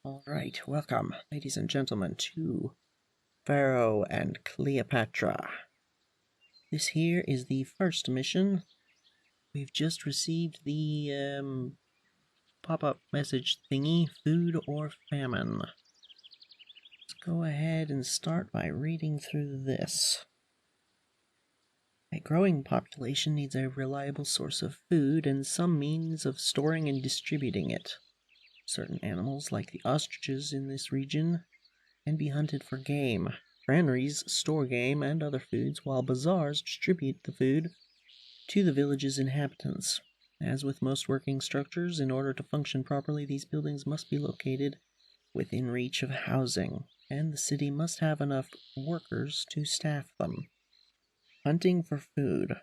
Alright, welcome, ladies and gentlemen, to Pharaoh and Cleopatra. This here is the first mission. We've just received the pop-up message thingy, food or famine. Let's go ahead and start by reading through this. A growing population needs a reliable source of food and some means of storing and distributing it. Certain animals, like the ostriches in this region, can be hunted for game. Granaries store game and other foods, while bazaars distribute the food to the village's inhabitants. As with most working structures, in order to function properly, these buildings must be located within reach of housing, and the city must have enough workers to staff them. Hunting for food.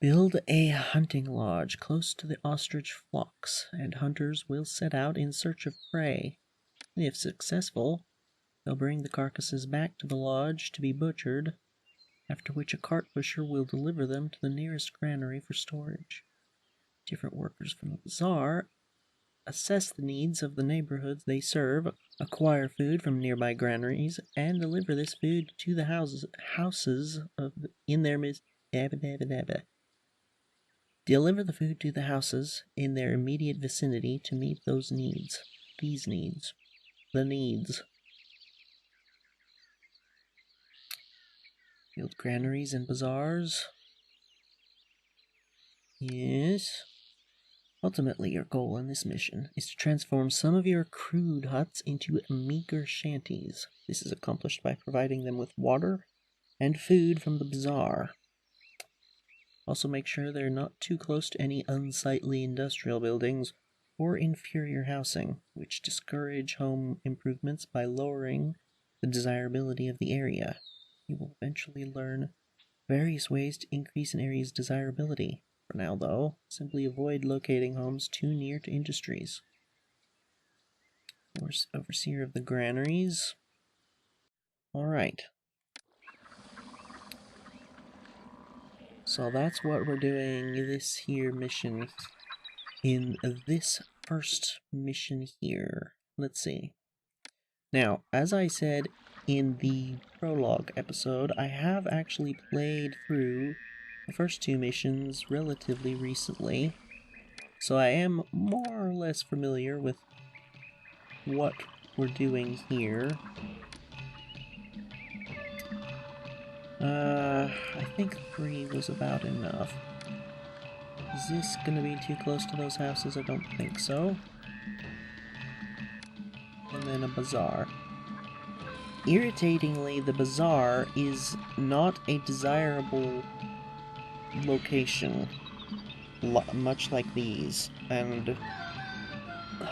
Build a hunting lodge close to the ostrich flocks, and hunters will set out in search of prey. If successful, they'll bring the carcasses back to the lodge to be butchered, after which a cart pusher will deliver them to the nearest granary for storage. Different workers from the bazaar assess the needs of the neighborhoods they serve, acquire food from nearby granaries, and deliver this food to the houses in their Deliver the food to the houses in their immediate vicinity to meet those needs. These needs. The needs. Build granaries and bazaars. Yes. Ultimately, your goal in this mission is to transform some of your crude huts into meager shanties. This is accomplished by providing them with water and food from the bazaar. Also make sure they're not too close to any unsightly industrial buildings or inferior housing, which discourage home improvements by lowering the desirability of the area. You will eventually learn various ways to increase an area's desirability. For now, though, simply avoid locating homes too near to industries. Overseer of the granaries. Alright. So that's what we're doing this here mission in this first mission here. Let's see. Now, as I said in the prologue episode, I have actually played through the first two missions relatively recently, so I am more or less familiar with what we're doing here. I think 3 was about enough. Is this gonna be too close to those houses? I don't think so. And then a bazaar. Irritatingly, the bazaar is not a desirable location, much like these, and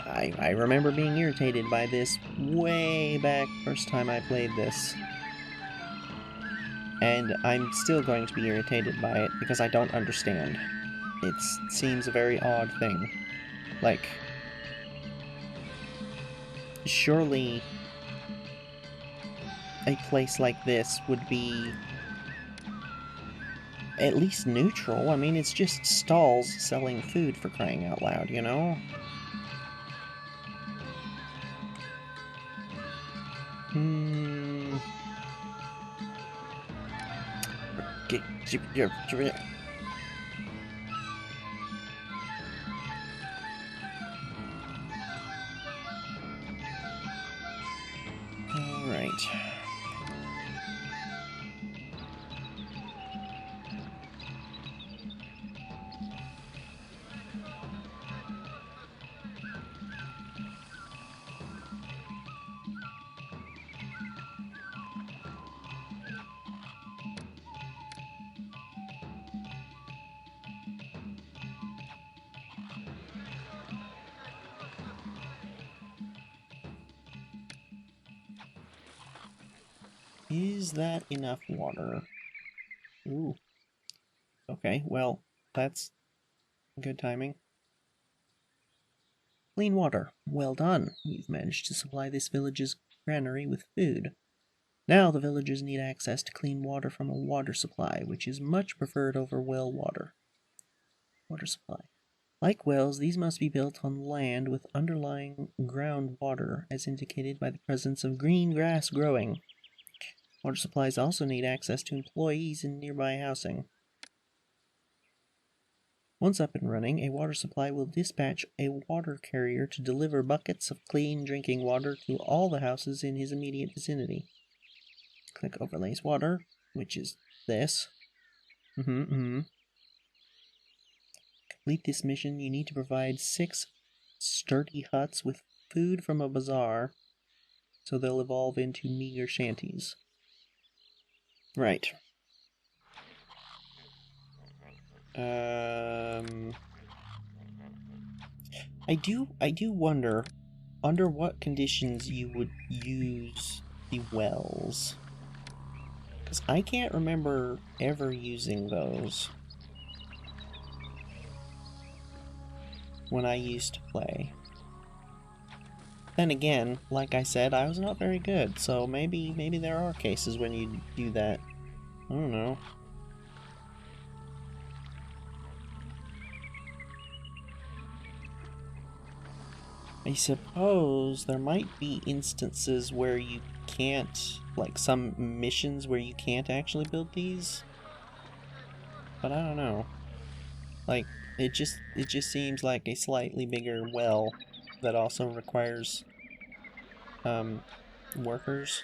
I remember being irritated by this way back first time I played this. And I'm still going to be irritated by it because I don't understand. It seems a very odd thing. Like, surely a place like this would be at least neutral. I mean, it's just stalls selling food, for crying out loud, you know? Alright. Is that enough water? Ooh. Okay, well, that's good timing. Clean water. Well done. You've managed to supply this village's granary with food. Now the villagers need access to clean water from a water supply, which is much preferred over well water. Water supply. Like wells, these must be built on land with underlying groundwater, as indicated by the presence of green grass growing. Water supplies also need access to employees in nearby housing. Once up and running, a water supply will dispatch a water carrier to deliver buckets of clean drinking water to all the houses in his immediate vicinity. Click Overlays Water, which is this. Complete this mission, you need to provide 6 sturdy huts with food from a bazaar, so they'll evolve into meager shanties. Right. I do wonder under what conditions you would use the wells. Because I can't remember ever using those when I used to play. Then again, like I said, I was not very good, so maybe there are cases when you do that. I don't know. I suppose there might be instances where you can't, like some missions where you can't actually build these. But I don't know. Like, it just seems like a slightly bigger well that also requires workers.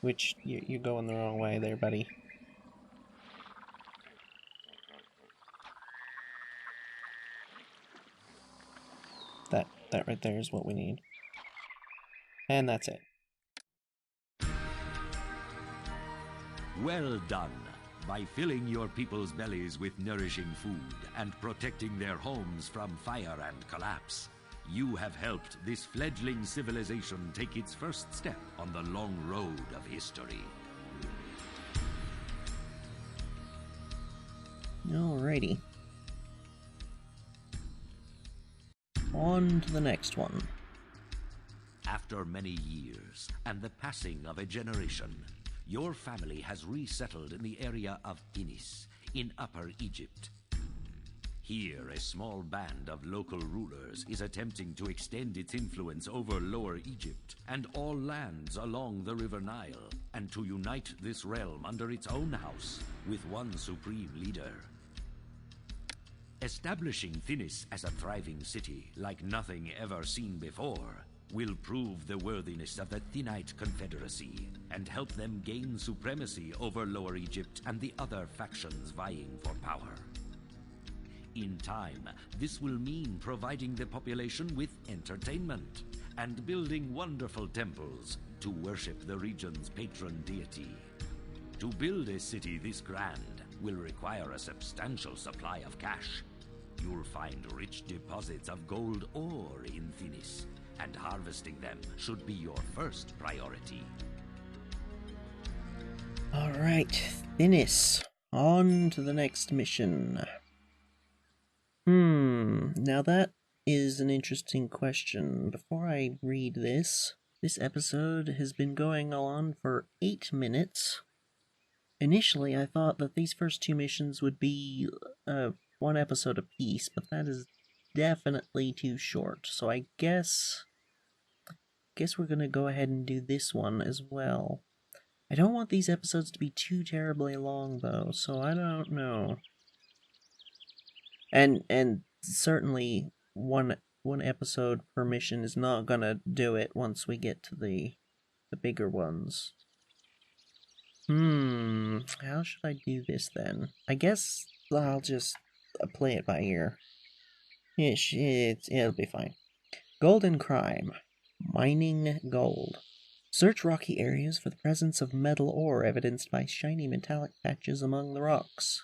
Which you're going the wrong way there, buddy. That right there is what we need. And that's it. Well done. By filling your people's bellies with nourishing food and protecting their homes from fire and collapse, you have helped this fledgling civilization take its first step on the long road of history. Alrighty. On to the next one. After many years and the passing of a generation, your family has resettled in the area of Thinis, in Upper Egypt. Here, a small band of local rulers is attempting to extend its influence over Lower Egypt and all lands along the River Nile, and to unite this realm under its own house with one supreme leader. Establishing Thinis as a thriving city like nothing ever seen before will prove the worthiness of the Thinite Confederacy and help them gain supremacy over Lower Egypt and the other factions vying for power. In time, this will mean providing the population with entertainment and building wonderful temples to worship the region's patron deity. To build a city this grand will require a substantial supply of cash. You'll find rich deposits of gold ore in Thinis, and harvesting them should be your first priority. Alright, Thinis. On to the next mission. Now that is an interesting question. Before I read this episode has been going on for 8 minutes. Initially, I thought that these first 2 missions would be 1 episode apiece, but that is definitely too short. So I guess we're gonna go ahead and do this one as well. I don't want these episodes to be too terribly long, though, so I don't know. And certainly one episode per mission is not gonna do it once we get to the bigger ones. How should I do this then? I guess I'll just play it by ear. It'll be fine. Golden crime. Mining gold. Search rocky areas for the presence of metal ore evidenced by shiny metallic patches among the rocks.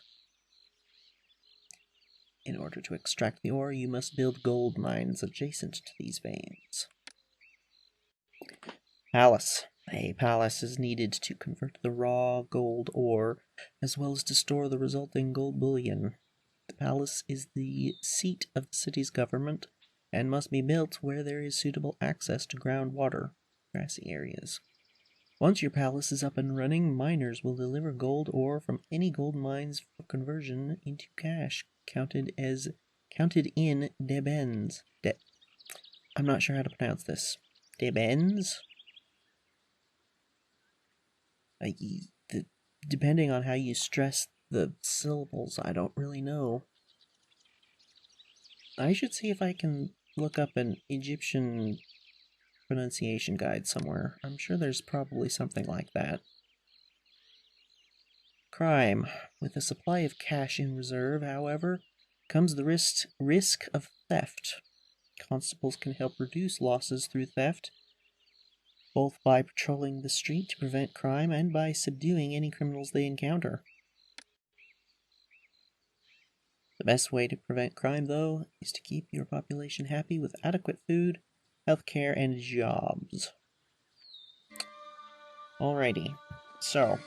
In order to extract the ore, you must build gold mines adjacent to these veins. Palace. A palace is needed to convert the raw gold ore, as well as to store the resulting gold bullion. The palace is the seat of the city's government, and must be built where there is suitable access to groundwater, grassy areas. Once your palace is up and running, miners will deliver gold ore from any gold mines for conversion into cash, counted as Counted in debens. I'm not sure how to pronounce this. Debens? Depending on how you stress the syllables, I don't really know. I should see if I can look up an Egyptian pronunciation guide somewhere. I'm sure there's probably something like that. Crime. With a supply of cash in reserve, however, comes the risk of theft. Constables can help reduce losses through theft, both by patrolling the street to prevent crime and by subduing any criminals they encounter. The best way to prevent crime, though, is to keep your population happy with adequate food, healthcare, and jobs. Alrighty, so...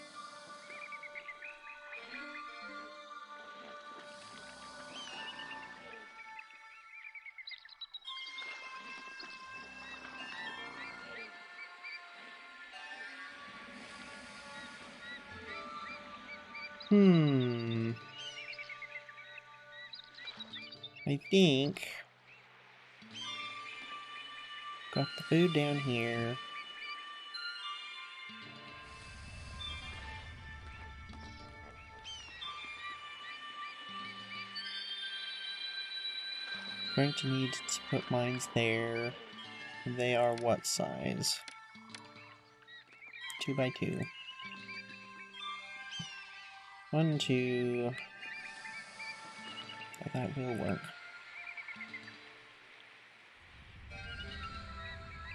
I think... Got the food down here. Going to need to put mines there. They are what size? 2 by 2. 1, 2... Oh, that will work.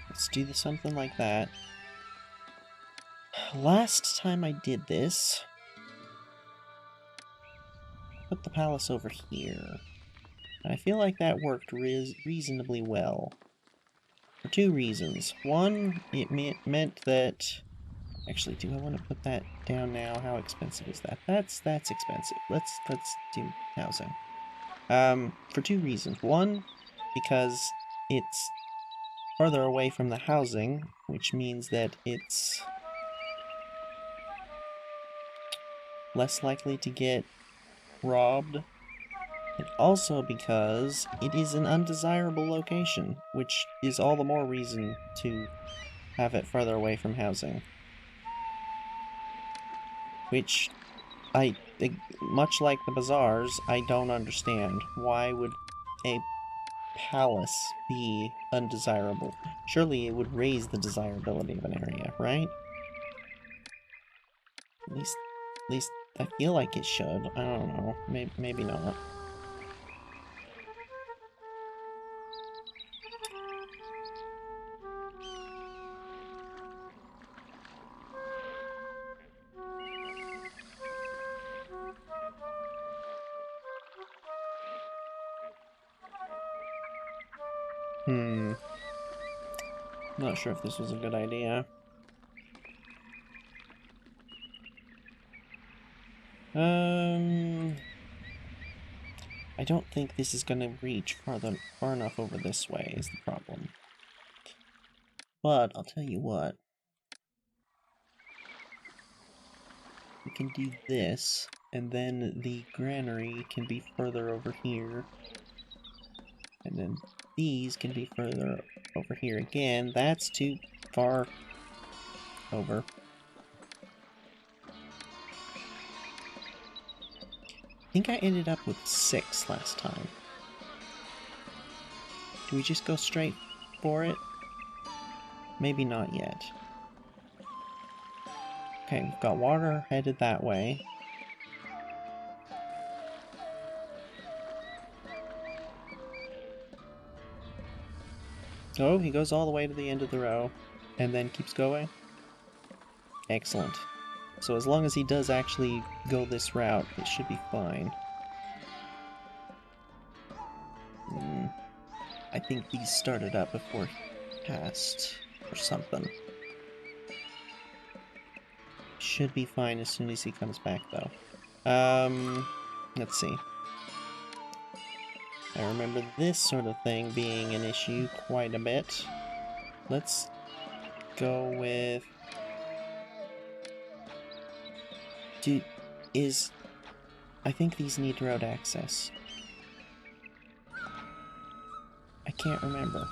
Let's do something like that. Last time I did this, put the palace over here. And I feel like that worked reasonably well. For 2 reasons. One, it meant that... Actually, do I want to put that down now? How expensive is that? That's expensive. Let's do housing. For 2 reasons. One, because it's farther away from the housing, which means that it's less likely to get robbed. And also because it is an undesirable location, which is all the more reason to have it further away from housing. Which, much like the bazaars, I don't understand. Why would a palace be undesirable? Surely it would raise the desirability of an area, right? At least I feel like it should. I don't know. Maybe not. Not sure if this was a good idea. I don't think this is gonna reach far enough over this way is the problem. But I'll tell you what. We can do this, and then the granary can be further over here. And then these can be further over here again. That's too far over. I think I ended up with 6 last time. Do we just go straight for it? Maybe not yet. Okay, we've got water headed that way. Oh, he goes all the way to the end of the row, and then keeps going. Excellent. So as long as he does actually go this route, it should be fine. I think these started up before he passed, or something. Should be fine as soon as he comes back, though. Let's see. I remember this sort of thing being an issue quite a bit. Let's go with... I think these need road access. can't remember.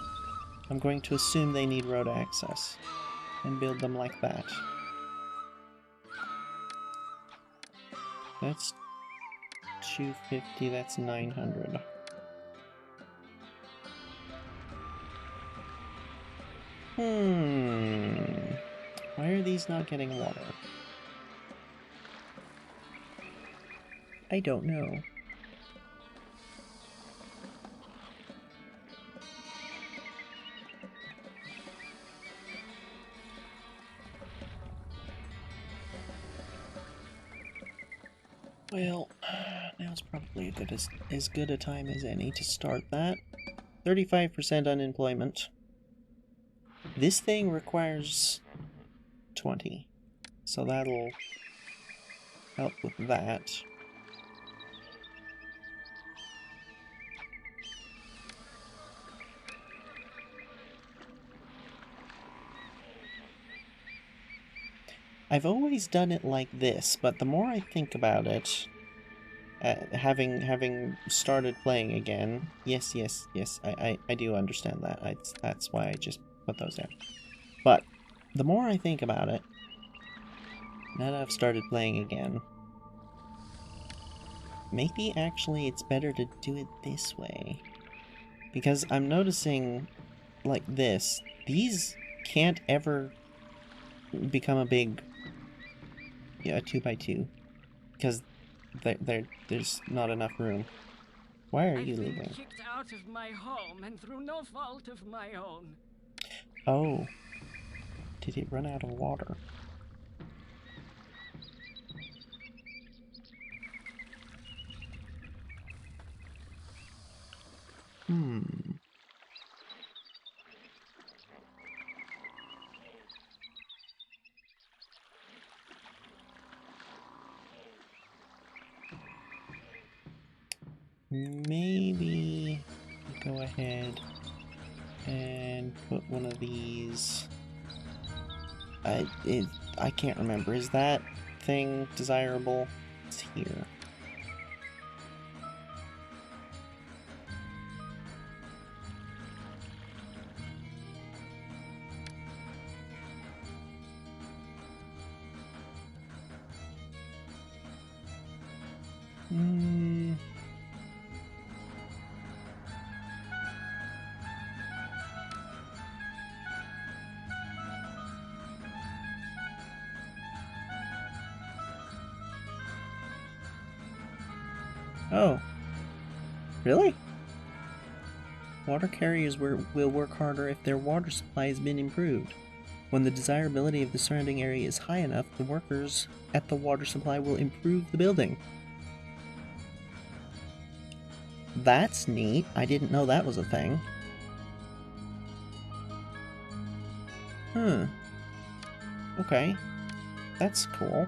I'm going to assume they need road access and build them like that. That's 250, that's 900. Why are these not getting water? I don't know. Well, now's probably as good a time as any to start that. 35% unemployment. This thing requires 20, so that'll help with that. I've always done it like this, but the more I think about it, having started playing again, yes, I do understand that. That's why I just put those down. But the more I think about it, now that I've started playing again, maybe actually it's better to do it this way. Because I'm noticing, like this, these can't ever become a big, 2x2. Because there's not enough room. Why are you leaving? I've been kicked out of my home and through no fault of my own. Oh. Did it run out of water? Maybe go ahead and put one of these. I can't remember. Is that thing desirable? It's here. Oh. Really? Water carriers will work harder if their water supply has been improved. When the desirability of the surrounding area is high enough, the workers at the water supply will improve the building. That's neat. I didn't know that was a thing. Okay. That's cool.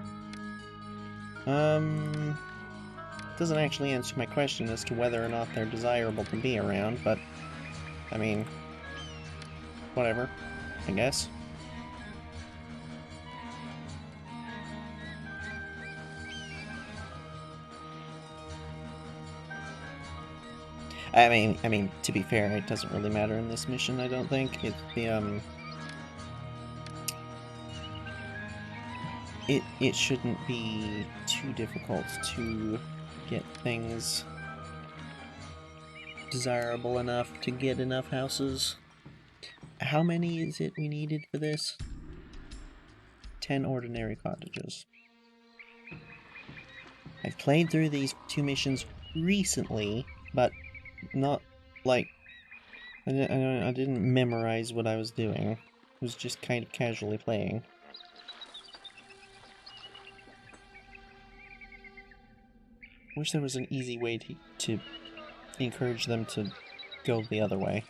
Doesn't actually answer my question as to whether or not they're desirable to be around, but, I mean, whatever, I guess. I mean, to be fair, it doesn't really matter in this mission, I don't think. It's the, It shouldn't be too difficult to get things desirable enough to get enough houses. How many is it we needed for this? 10 ordinary cottages. I've played through these 2 missions recently, but not, like, I didn't memorize what I was doing. It was just kind of casually playing. Wish there was an easy way to encourage them to go the other way.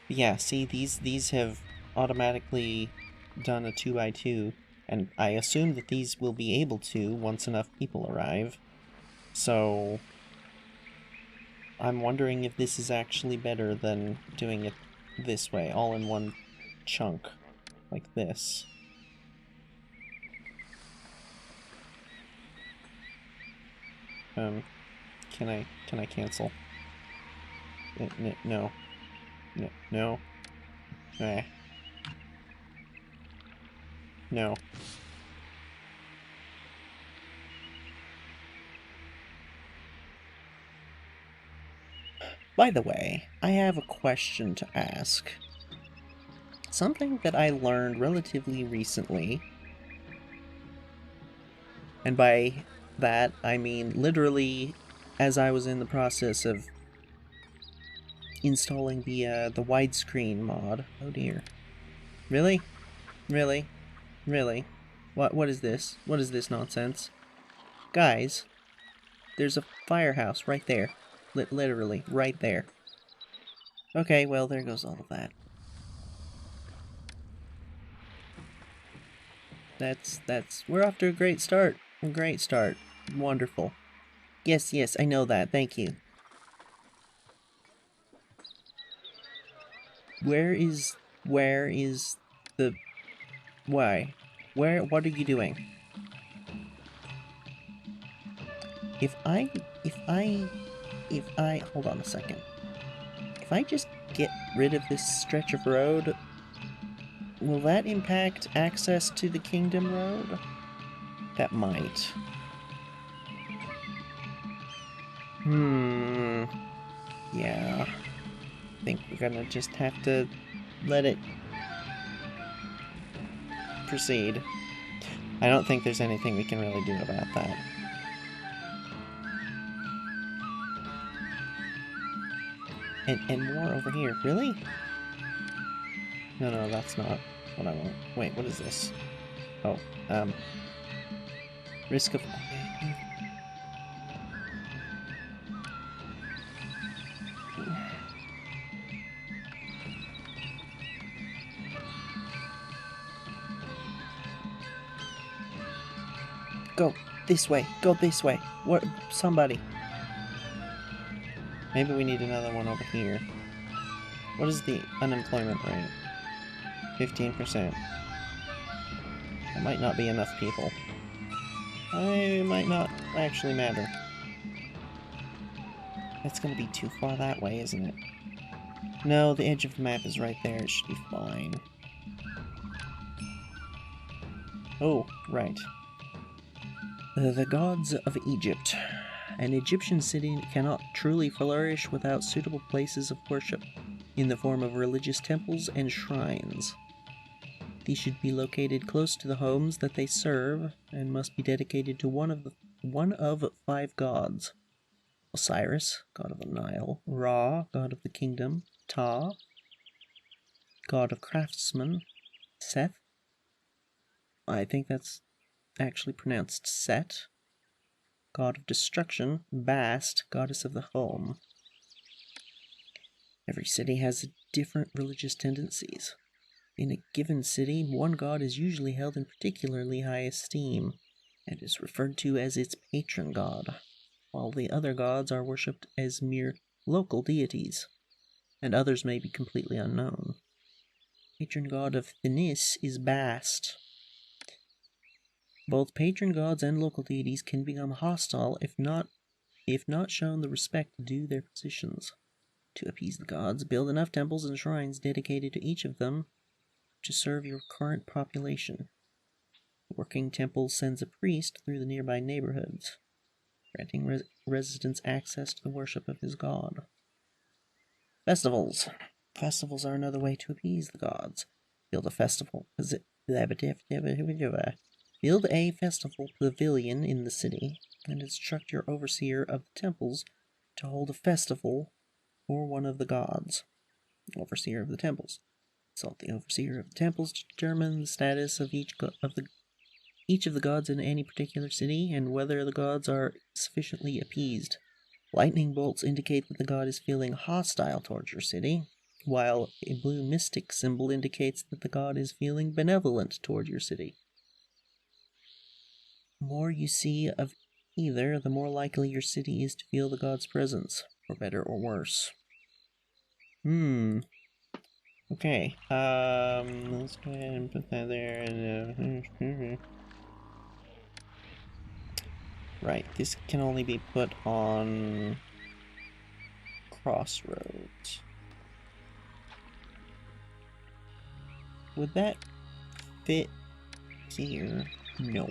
But yeah, see, these have automatically done a 2x2, and I assume that these will be able to once enough people arrive. So I'm wondering if this is actually better than doing it this way, all in one chunk, like this. Can I cancel? No. No. No. By the way, I have a question to ask. Something that I learned relatively recently, and by that I mean literally as I was in the process of installing the widescreen mod. Oh dear. Really? Really? Really? What is this? What is this nonsense? Guys, there's a firehouse right there. Literally, right there. Okay, well, there goes all of that. We're off to a great start. A great start. Wonderful. Yes, I know that. Thank you. Where is the... Why? What are you doing? If I, hold on a second. If I just get rid of this stretch of road, will that impact access to the Kingdom Road? That might. Yeah. I think we're gonna just have to let it proceed. I don't think there's anything we can really do about that. And more over here. Really? No, that's not what I want. Wait, what is this? Oh, risk of... Okay. Go this way. Go this way. What? Somebody. Maybe we need another one over here. What is the unemployment rate? 15%. That might not be enough people. It might not actually matter. That's gonna be too far that way, isn't it? No, the edge of the map is right there. It should be fine. Oh, right. The gods of Egypt. An Egyptian city cannot truly flourish without suitable places of worship, in the form of religious temples and shrines. These should be located close to the homes that they serve, and must be dedicated to one of 5 gods. Osiris, god of the Nile; Ra, god of the kingdom; Ta, god of craftsmen; Seth, I think that's actually pronounced Set, god of destruction; Bast, goddess of the home. Every city has different religious tendencies. In a given city, one god is usually held in particularly high esteem, and is referred to as its patron god, while the other gods are worshipped as mere local deities, and others may be completely unknown. Patron god of Thinis is Bast. Both patron gods and local deities can become hostile if not shown the respect due their positions. To appease the gods, build enough temples and shrines dedicated to each of them to serve your current population. The working temple sends a priest through the nearby neighborhoods, granting residents access to the worship of his god. Festivals. Festivals are another way to appease the gods. Build a festival pavilion in the city, and instruct your overseer of the temples to hold a festival for one of the gods. Overseer of the temples. Consult the overseer of the temples to determine the status of each of the gods in any particular city, and whether the gods are sufficiently appeased. Lightning bolts indicate that the god is feeling hostile towards your city, while a blue mystic symbol indicates that the god is feeling benevolent toward your city. The more you see of either, the more likely your city is to feel the god's presence, for better or worse. Okay, let's go ahead and put that there, and Right, this can only be put on crossroads. Would that fit here? No.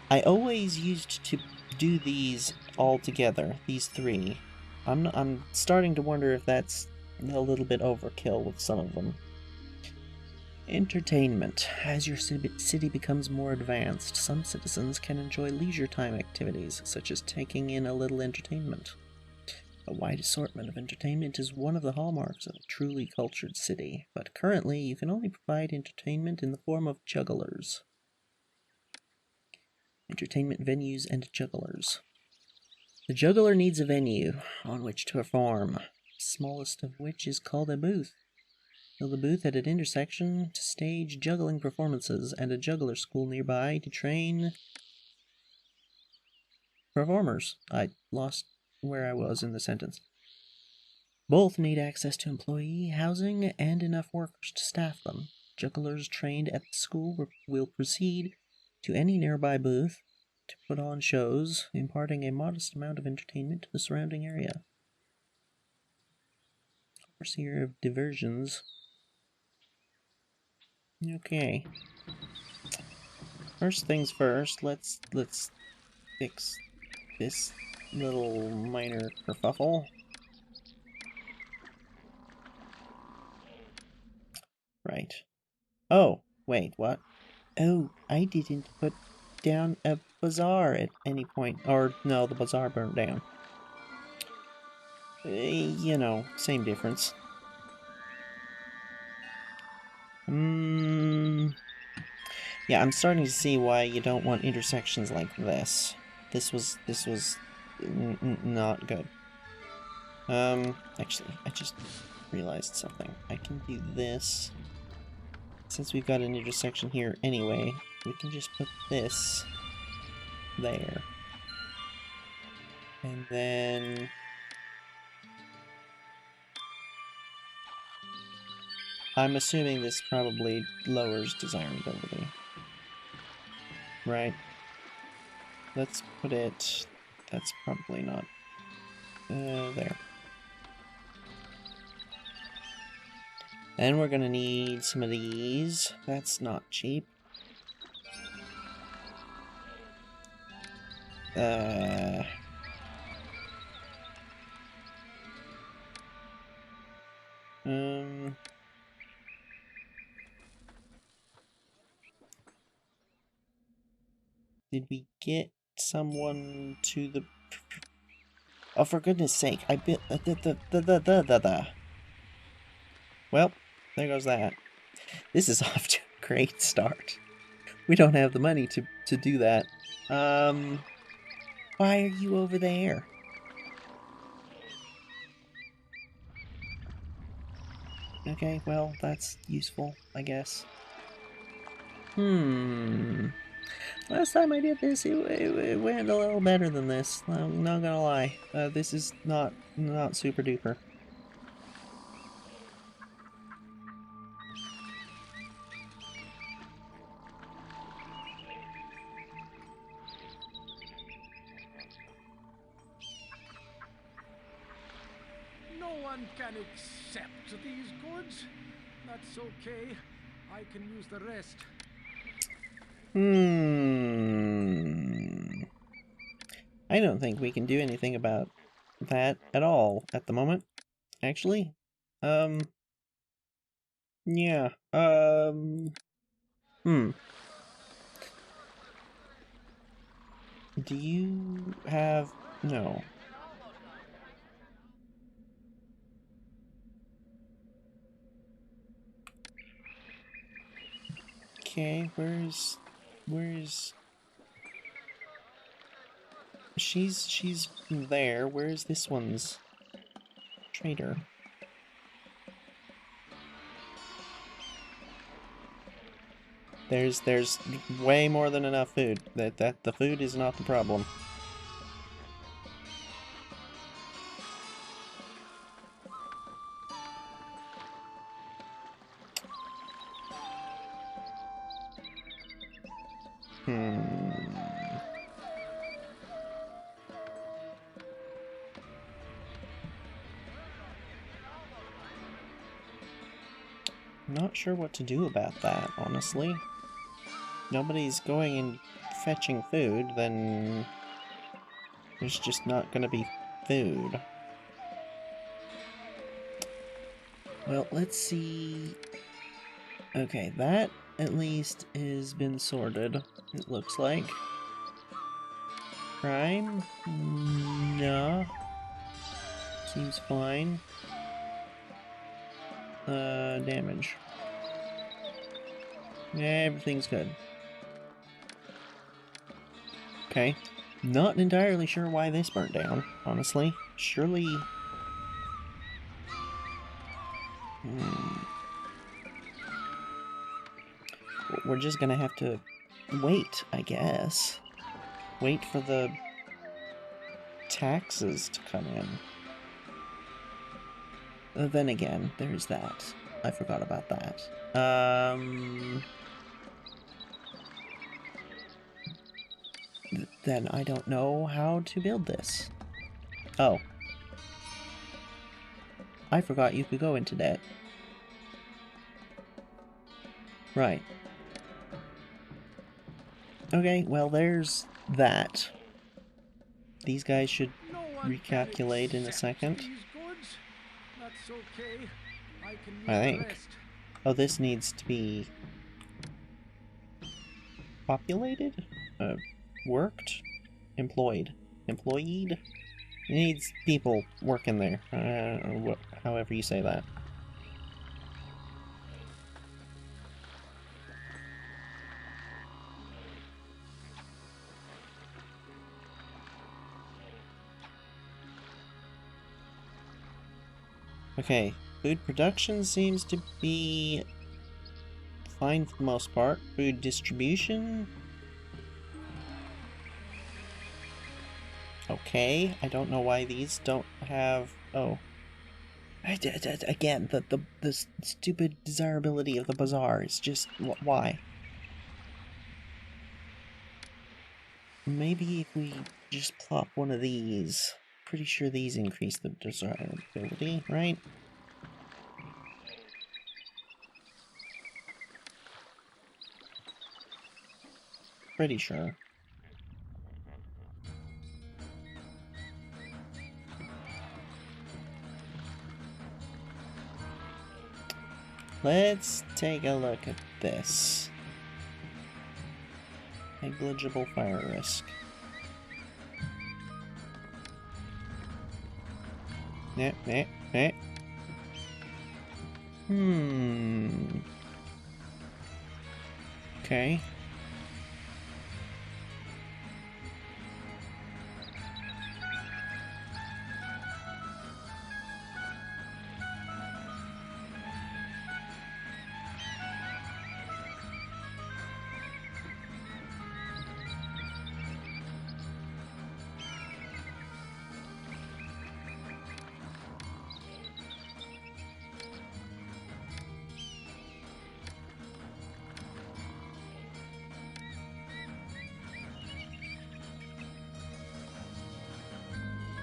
I always used to do these all together, these three. I'm starting to wonder if that's a little bit overkill with some of them. Entertainment. As your city becomes more advanced, some citizens can enjoy leisure time activities, such as taking in a little entertainment. A wide assortment of entertainment is one of the hallmarks of a truly cultured city, but currently you can only provide entertainment in the form of jugglers. Entertainment venues and jugglers. The juggler needs a venue on which to perform, the smallest of which is called a booth. Build a booth at an intersection to stage juggling performances, and a juggler school nearby to train performers. I lost where I was in the sentence. Both need access to employee housing and enough workers to staff them. Jugglers trained at the school will proceed to any nearby booth to put on shows, imparting a modest amount of entertainment to the surrounding area. Overseer of diversions. Okay. First things first, let's fix this little minor kerfuffle. Right. Oh, wait, what? Oh, I didn't put down a bazaar at any point. Or, no, the bazaar burned down. You know, same difference. Yeah, I'm starting to see why you don't want intersections like this. This was not good. Actually, I just realized something. I can do this. Since we've got an intersection here anyway, we can just put this there. And then... I'm assuming this probably lowers desirability. Right? Let's put it... That's probably not... there. Then we're gonna need some of these. That's not cheap. Did we get someone to the... Oh, for goodness sake, I built... Well, there goes that. This is off to a great start. We don't have the money to do that. Why are you over there? Okay, well, that's useful, I guess. Last time I did this, it went a little better than this. I'm not gonna lie. This is not super duper. No one can accept these goods. That's okay. I can use the rest. I don't think we can do anything about that at all at the moment. Actually, yeah, do you have... No. Okay, where's... She's there. Where's this one's trader? There's way more than enough food. That the food is not the problem. Not sure what to do about that, honestly. Nobody's going and fetching food, then there's just not gonna be food. Well, let's see. Okay, that at least has been sorted, it looks like. Crime? No. Seems fine. Damage. Yeah, everything's good. Okay. Not entirely sure why this burnt down, honestly. Surely... We're just gonna have to wait, I guess. Wait for the taxes to come in. Then again, there's that. I forgot about that. Then I don't know how to build this. Oh. I forgot you could go into debt. Right. Okay, well there's that. These guys should recalculate in a second. I think. Oh, this needs to be populated? Worked? Employed? Employed? It needs people working there. However you say that. Okay, food production seems to be fine for the most part. Food distribution? Okay, I don't know why these don't have... Oh. Again, the stupid desirability of the bazaar is just... Why? Maybe if we just plop one of these... Pretty sure these increase the desirability, right? Pretty sure. Let's take a look at this. Negligible fire risk. Okay.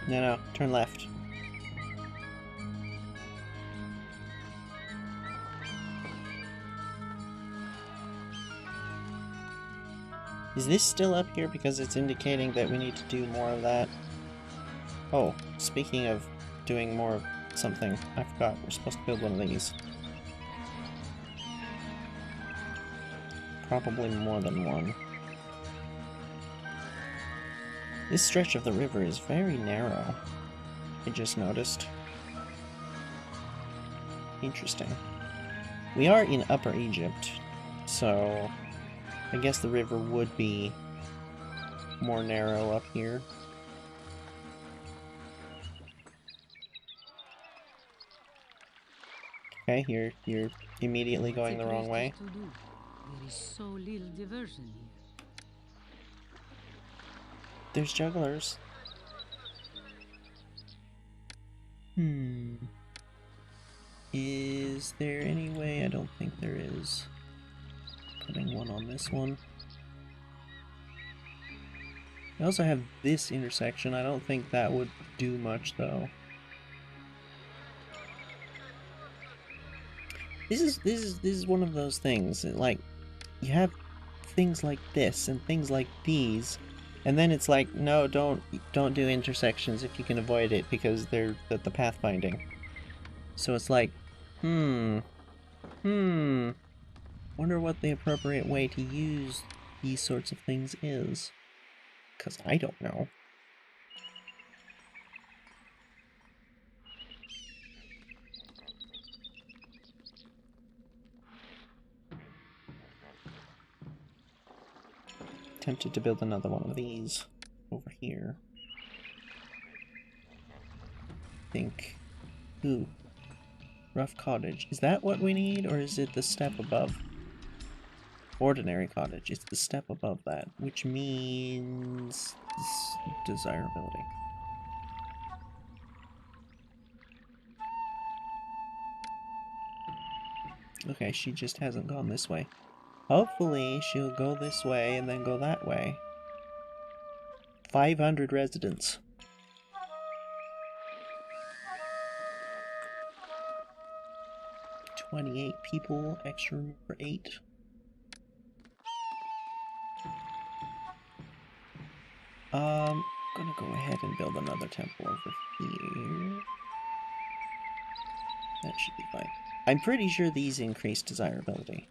No, turn left. Is this still up here because it's indicating that we need to do more of that? Oh, speaking of doing more of something, I forgot we're supposed to build one of these. Probably more than one. This stretch of the river is very narrow. I just noticed. Interesting. We are in Upper Egypt, so I guess the river would be more narrow up here. Okay, you're immediately going the wrong way. There is so little diversion here. There's jugglers. Is there any way? I don't think there is. Putting one on this one. I also have this intersection. I don't think that would do much, though. This is one of those things. Like, you have things like this and things like these, and then it's like, no, don't do intersections if you can avoid it because they're the pathfinding. So it's like, wonder what the appropriate way to use these sorts of things is. Because I don't know. Tempted to build another one of these over here. Think. Ooh. Rough cottage. Is that what we need, or is it the step above? Ordinary cottage. It's the step above that, which means desirability. Okay, she just hasn't gone this way. Hopefully, she'll go this way and then go that way. 500 residents. $28 people, extra room for 8. Gonna go ahead and build another temple over here. That should be fine. I'm pretty sure these increase desirability.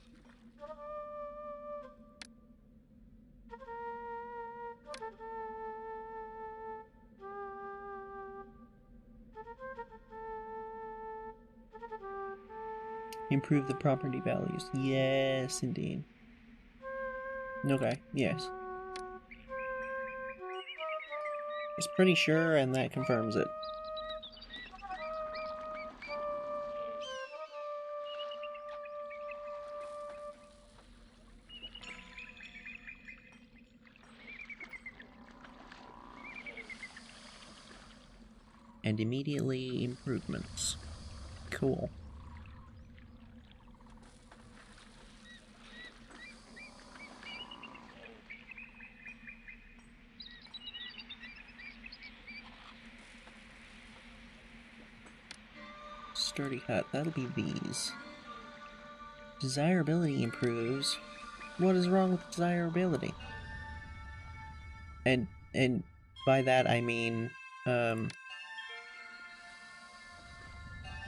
Improve the property values. Yes, indeed. Okay, yes. It's pretty sure, and that confirms it. And immediately improvements. Cool. Sturdy hut, that'll be these. Desirability improves. What is wrong with desirability? And by that I mean,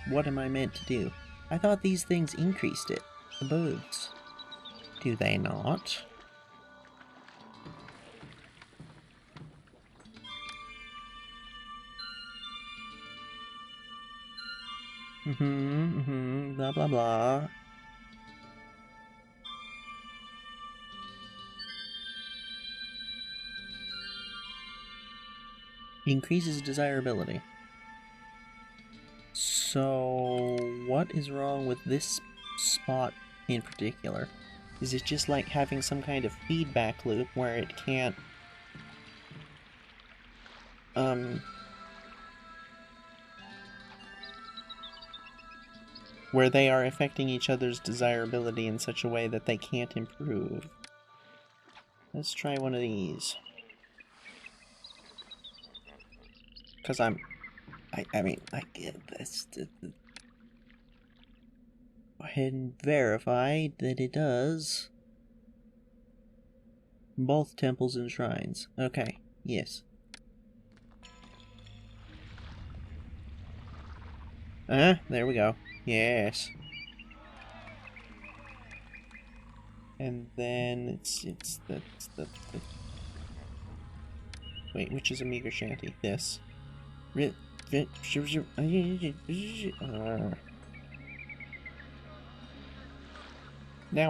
what am I meant to do? I thought these things increased it. The booths. Do they not? Blah blah blah. Increases desirability. So, what is wrong with this spot in particular? Is it just like having some kind of feedback loop where it can't, where they are affecting each other's desirability in such a way that they can't improve? Let's try one of these. Because I mean, I get this. Go ahead and verify that it does. Both temples and shrines. Okay, yes. There we go. Yes. And then it's the wait, which is a meager shanty? This. Now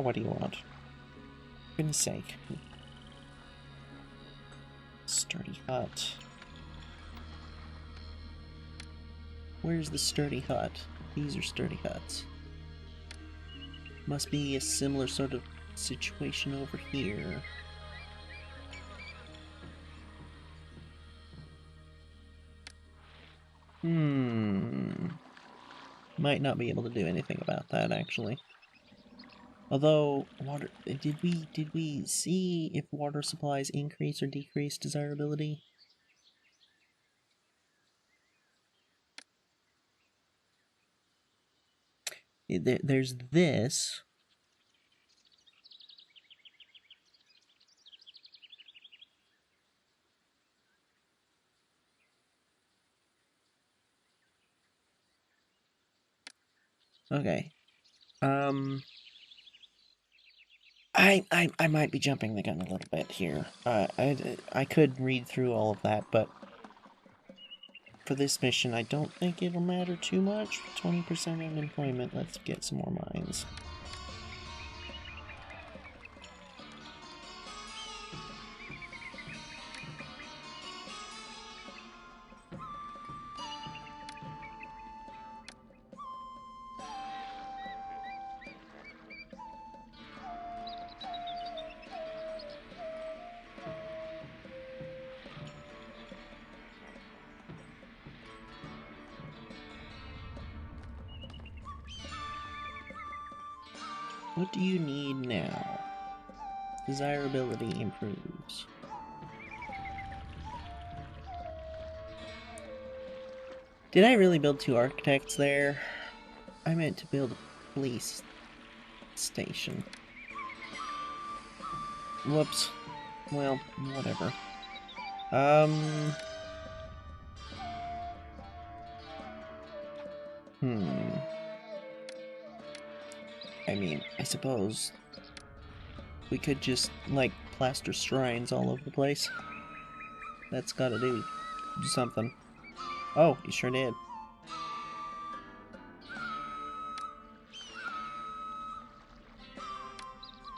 what do you want? For goodness sake. Sturdy hut. Where's the sturdy hut? These are sturdy huts. Must be a similar sort of situation over here. Might not be able to do anything about that, actually. Although water, did we see if water supplies increase or decrease desirability? There's this. Okay. I might be jumping the gun a little bit here. I could read through all of that, but for this mission, I don't think it'll matter too much. 20% unemployment. Let's get some more mines. What do you need now? Desirability improves. Did I really build 2 architects there? I meant to build a police station. Whoops. Well, whatever. I mean, I suppose we could just, like, plaster shrines all over the place. That's gotta do something. Oh, you sure did.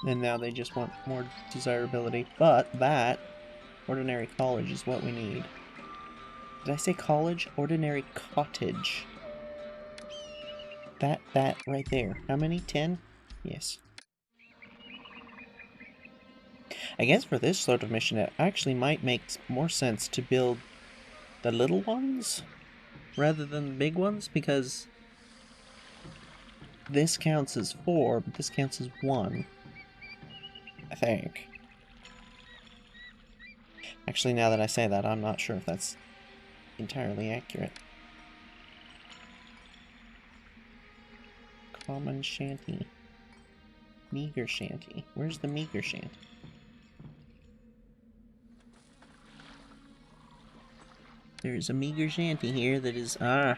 And now they just want more desirability. But that ordinary college is what we need. Did I say college? Ordinary cottage. That right there. How many? 10? Yes. I guess for this sort of mission, it actually might make more sense to build the little ones rather than the big ones, because this counts as 4, but this counts as 1. I think. Actually, now that I say that, I'm not sure if that's entirely accurate. Common shanty. Meager shanty. Where's the meager shanty? There's a meager shanty here that is... Now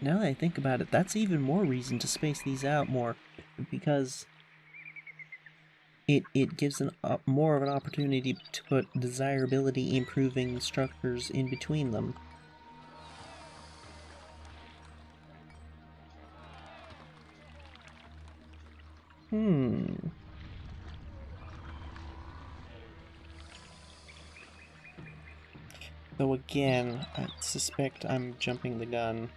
that I think about it, that's even more reason to space these out more, because it gives more of an opportunity to put desirability improving structures in between them. Though again, I suspect I'm jumping the gun.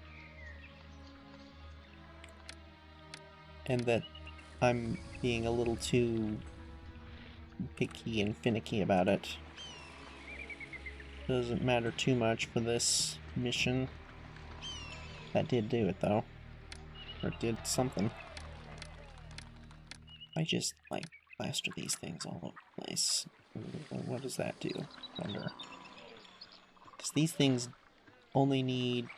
And that I'm being a little too picky and finicky about it. Doesn't matter too much for this mission. That did do it, though. Or it did something. I just, like, plaster these things all over the place. What does that do? I wonder. Because these things only need...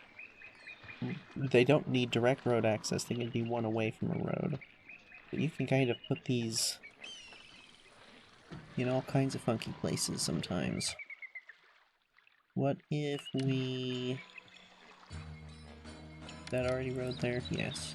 They don't need direct road access, they can be one away from a road. But you can kind of put these in all kinds of funky places sometimes. What if we... That already road there? Yes.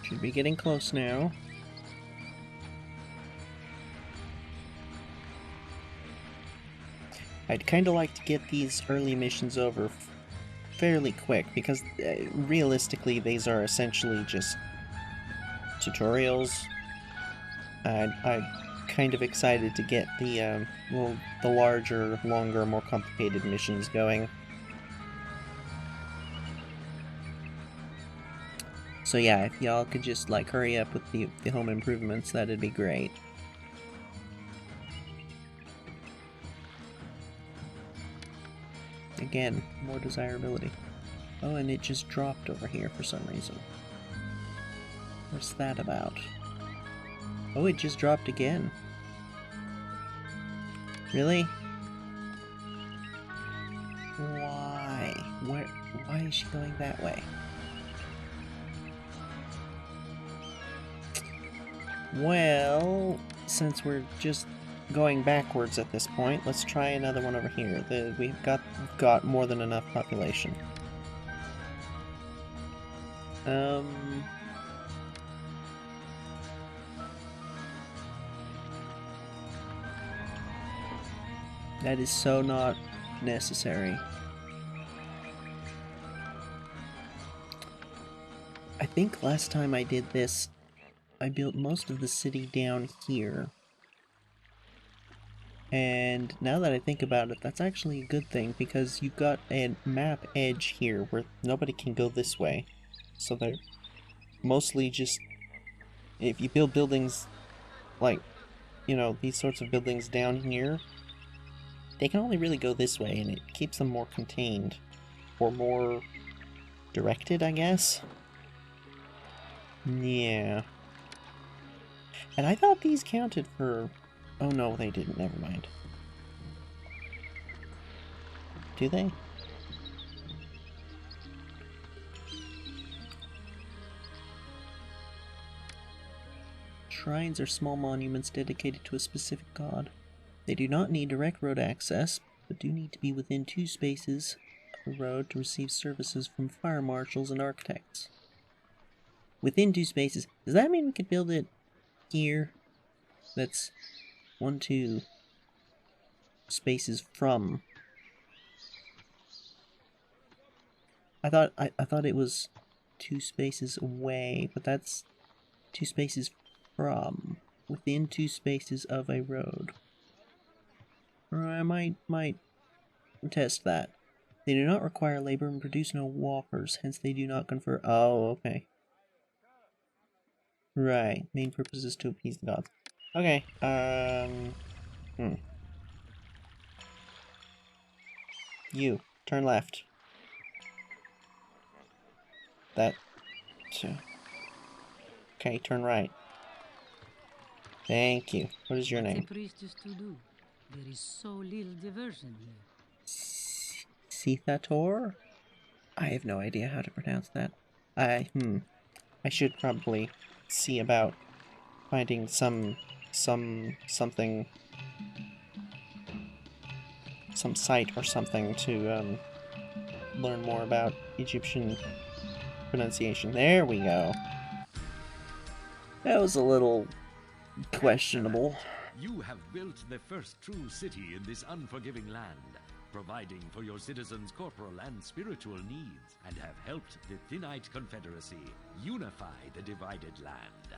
Should be getting close now. I'd kind of like to get these early missions over fairly quick, because realistically these are essentially just tutorials. I'm kind of excited to get the the larger, longer, more complicated missions going. So yeah, if y'all could just like hurry up with the home improvements, that'd be great. Again, more desirability. Oh, and it just dropped over here for some reason. What's that about? Oh, it just dropped again. Really? Why? Why is she going that way? Well, since we're just going backwards at this point, let's try another one over here. We've got more than enough population. That is so not necessary. I think last time I did this, I built most of the city down here. And now that I think about it, that's actually a good thing, because you've got a map edge here where nobody can go this way. So they're mostly just... if you build buildings like, you know, these sorts of buildings down here, they can only really go this way, and it keeps them more contained. Or more directed, I guess? Yeah. And I thought these counted for... oh no, they didn't, never mind. Do they? Shrines are small monuments dedicated to a specific god. They do not need direct road access, but do need to be within 2 spaces of a road to receive services from fire marshals and architects. Within 2 spaces. Does that mean we could build it here? That's 1, 2 spaces from. I thought it was 2 spaces away, but that's 2 spaces from. Within 2 spaces of a road. Or I might test that. They do not require labor and produce no walkers, hence they do not confer... oh, okay. Right. Main purpose is to appease the gods. Okay, You, turn left. That... okay, turn right. Thank you. What is your name? What's a priestess to do? There is so little diversion here. Sithator? I have no idea how to pronounce that. I should probably see about finding some site or something to learn more about Egyptian pronunciation. There we go. That was a little questionable. You have built the first true city in this unforgiving land, providing for your citizens' corporal and spiritual needs, and have helped the Thinite Confederacy unify the divided land.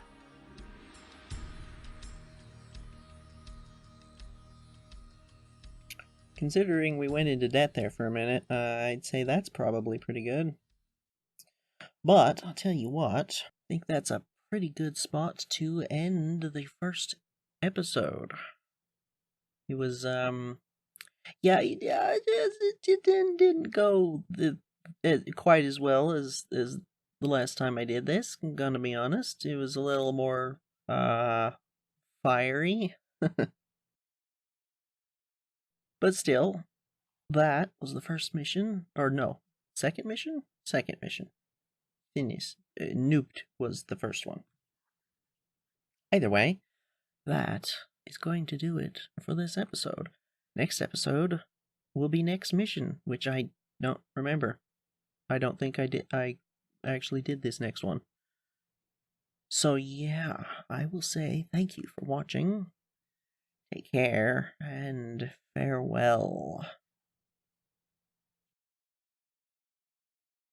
Considering we went into debt there for a minute, I'd say that's probably pretty good. But, I'll tell you what, I think that's a pretty good spot to end the first episode. It was, yeah, it didn't go quite as well as the last time I did this, I'm gonna be honest. It was a little more, fiery. But still, that was the first mission, or no, second mission? Second mission. Finis. Nuked was the first one. Either way, that is going to do it for this episode. Next episode will be next mission, which I don't remember. I don't think I actually did this next one. So yeah, I will say thank you for watching. Take care, and farewell.